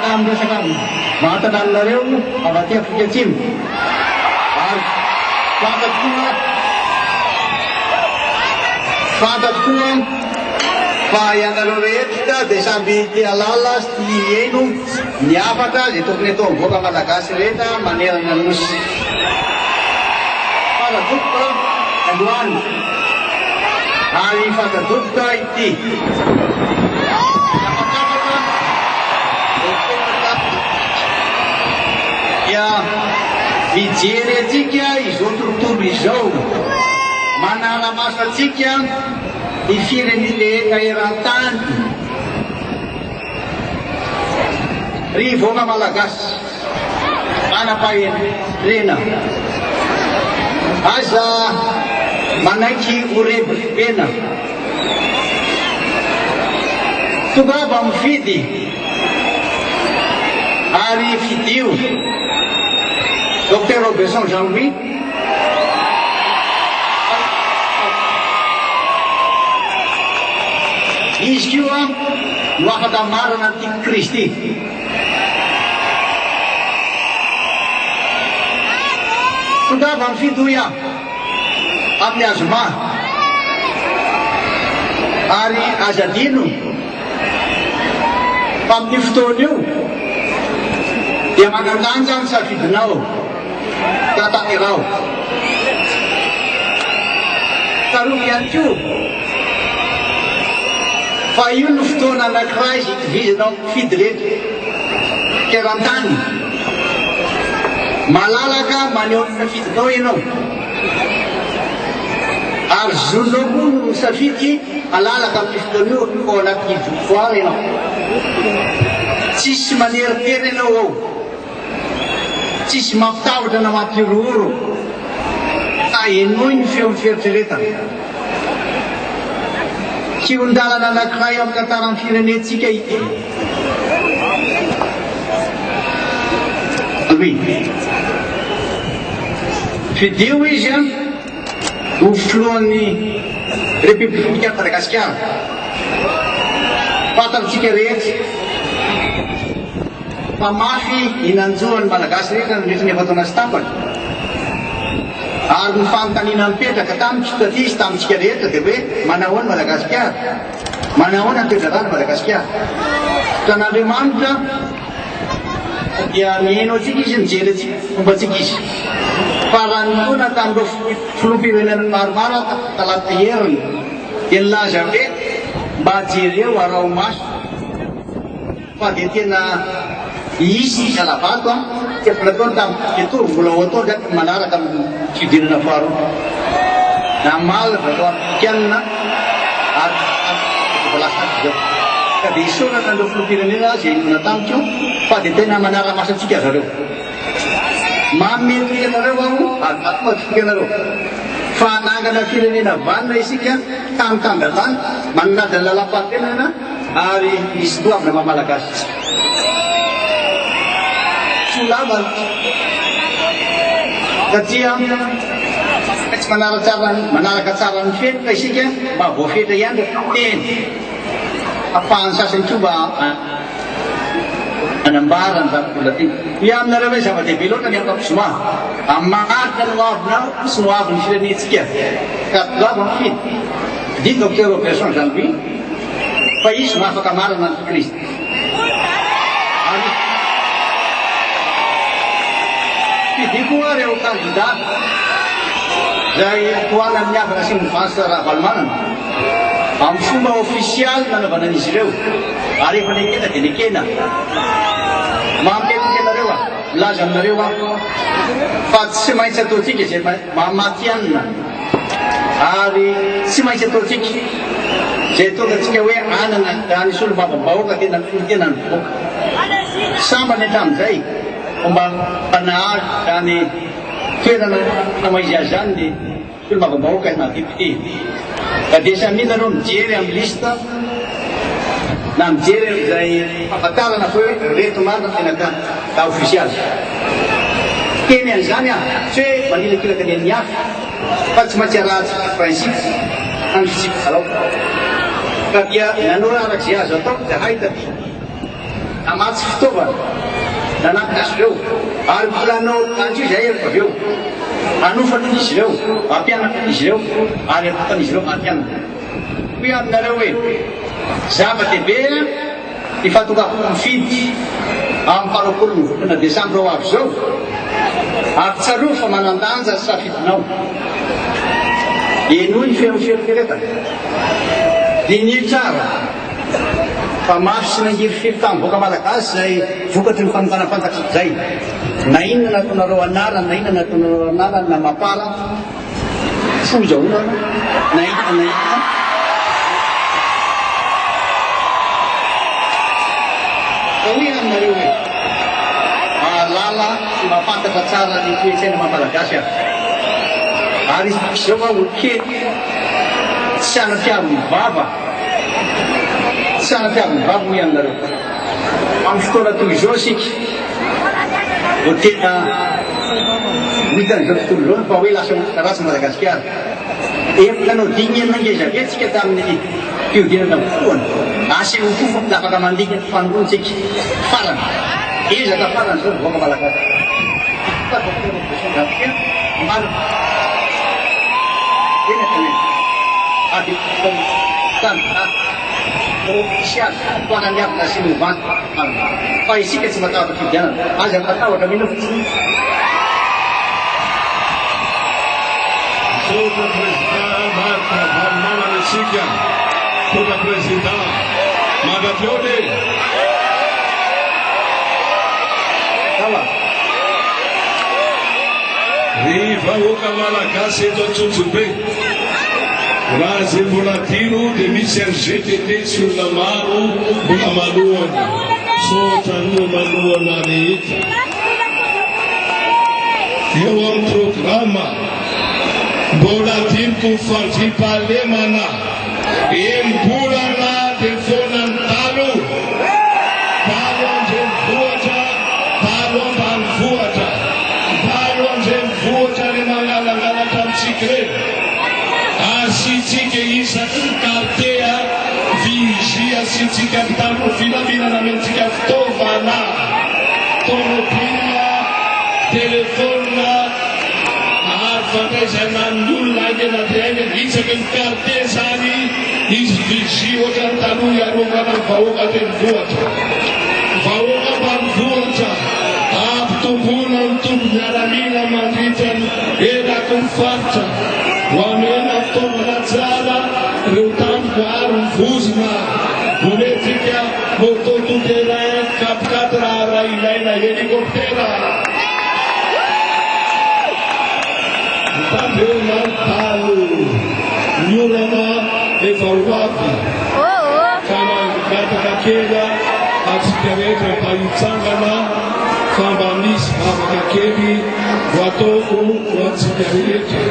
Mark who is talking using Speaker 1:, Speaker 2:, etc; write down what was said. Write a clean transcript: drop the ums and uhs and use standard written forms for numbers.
Speaker 1: tamin'ny resaka mahatananareo avy aty Afrika Atsimo ary fantatro koa fa ianareo rehetra dia samby tia alala sy tia eno ny afatra zay tokony atao mivoaka malagasy rehetra manerana nosy fanadoboka androany ary fanadoboka ity dia mijery atsika izao tontolo izao manara-maso atsika ny firenena eran-tany ry voaka malagasy manam-pahendrena aza manaiky orebopena tongava mifidy ary fidio Dr Robertson Jean-Louis izy koa no afaka marana ty Kristy tongava mifidy ia amin'ny azoma ary azadino fa amin'ny fotoana io dia manandanja ny safidinao tatanirao taroa ihany koa fa io no fotoana anankiray zay itovizanao mifidy rehetra eran-tany malalaka maneho ny safidinao ianao ary zonao koa no safidy alalaka amin'ny fotoana io ao anaty vofoara ianao tsisy maneritery ianao ao tsisy mampitahotra na mampiorooro enoy ny feo miferitreretana kiondalana anankiray amin'ny tantaran'ny firenentsika ity fidio izy a ho filohan'ny République Madagasikara fantatsika rehetra mamafy inanjoan'ny malagasy rehetra ny rehetra ny efa-taona sy tampany ary ny fanontaniana mipetraka tamintsika taty izy tamintsika rehetra dia hoe manahoana Madagasikara manahoana ny toedrarano Madagasikara tan'Andriamanitra dia mihaino atsika izy mijery atsika fombatsika izy fa raha nona tamin'ireo filoham-pirenena maromaro talaty heriny dia nilaza hoe mba jereo arao maso fa dia tena isy zalabato tiafanataony tamin'ny tory mbola ao atao ndraiky manaraka amin'ny fidirana faharoa na malaza atao afrikanina ary volasaka zao ka dia isorana andreo filoham-pirenena zay nona tamiko fa dia tena manara-maso atsika zareo mamety ianareo aho ary matomatofoka ianareo fa nangana firenena vanina isika tamitangatany manonady ny lalam-pahatenana ary misy doa amina mamalagasy solavany satria tsy manaraka tsara ny fetrika isika mba voafetra ihany teny ahafahany sasany koa mba anambarany zavabola ty ia aminareo hoe zava-dehibe loatra ny ampampisoa amin'ny maharika no avinao sy no avy ny firenentsika ka tongava mifidy di Dr Robertson Jean-Louis fa izy no afaka marana ny Kristy ary fidy koa reo candidat zay toana amin'ny avana sy mivantsa raha valomanana amin'ny fomba ofisialy nanaovana an'izy ireo ary efa nekena dia nekena mampetrika anareo a milaza aminareo a fa tsy maintsy ataotsika zay mamatianina ary tsy maintsy ataotsika zay tonga atsika hoe anana anisy olo mbababahoaka tena mivoaka sambany hatramin'izay fomba mpanahazo zany toerana namaizy azy zany dia olo mbababahoaka na député ka dia saminareo mijery amin'ny lista na mijery am'izay fahafantarana fa hoe reto marina tena ka ofisialy teny an'izany a tsy hoe manilakilaka ny any afy fa tsy maintsy aratsy principe any fitsipy alao ka dia nanao arak'izay azo atao dia hay taty amatsy fitaovana nanampy azy ireo ary volanao andro izay efa avy eo anofan'izy ireo ampianakan'izy ireo ary atotan'izy ireo mampianana hoe aminareo hoe zava-dehibe ifatokafo mifidy amin'ny faroapolo ny volana desambra ao avy zao ary tsaroa fa manandanja safidinao enoy ny femoferikeretana diny tsara fa mafy sy nangiry firy-tamboaka malagasy zay vokatry ny fanokana-pantatry zay na inona nataonareo anarany na inona nataonareo anarany na mapala foza ona na inona hoe aminareo hoe mahalala sy mampantatra tsara ny toetsaina mamalagasy ary izao a olo kely tsy anapiaviny vava tsy anapiaviny vava hoe aminareo amin'ny fotoana toy izao sika vo tena mitan'izao tontolo zao fa hoe lasa ratsy Madagasikara efitanao digny enangeza vetsika tamin'ny fiodinana foana aseo fofo afaka mandika ny fanolontsika farana ezaka farana zao voaka malagasy maro ena tene ady ofisialy toana miavina sy mivanta fa isika tsy matahotra fidianana aza matahotra mino fotsiny
Speaker 2: Soutra Presidente Marta Vanmana Lesica, Soutra Presidente Magafione. Riva Oka Malagasy eto Tsotsobe. Raha zay mbola tiro dia misy ary GTT sy olona maro mbola malohana. Sotra no malohana rehetra. Eo amin'ny programa mbola diniko fandripahalemana embolana dia fonany talo valo andrenivohitra valo ambanivohitra valo andrenivohitra le mangalangalatra amintsika reny asitsika isaky ny kartea vizy asitsika tamo filaminana amintsika fitaovana tomobila telefona fandraisana ny olona aingana dia aingana isaky ny carte zany izy vizy ohatra ny taloha iarovana ny vahoaka renivohitra vahoaka ambanivohitra ampitomboana ny tombo miaramila mandritra ny eraky ny faritra ho amena fitaovana tsara reo tamiko ary ny vozona vonetika moto tout terrain 4x4 raha ilaina hélicoptera Também talo ny olana efa ho avy fanangataka atsika rehetra mba hitsangana fa mba misy vavaka kely ho ataoko ho atsika rehetra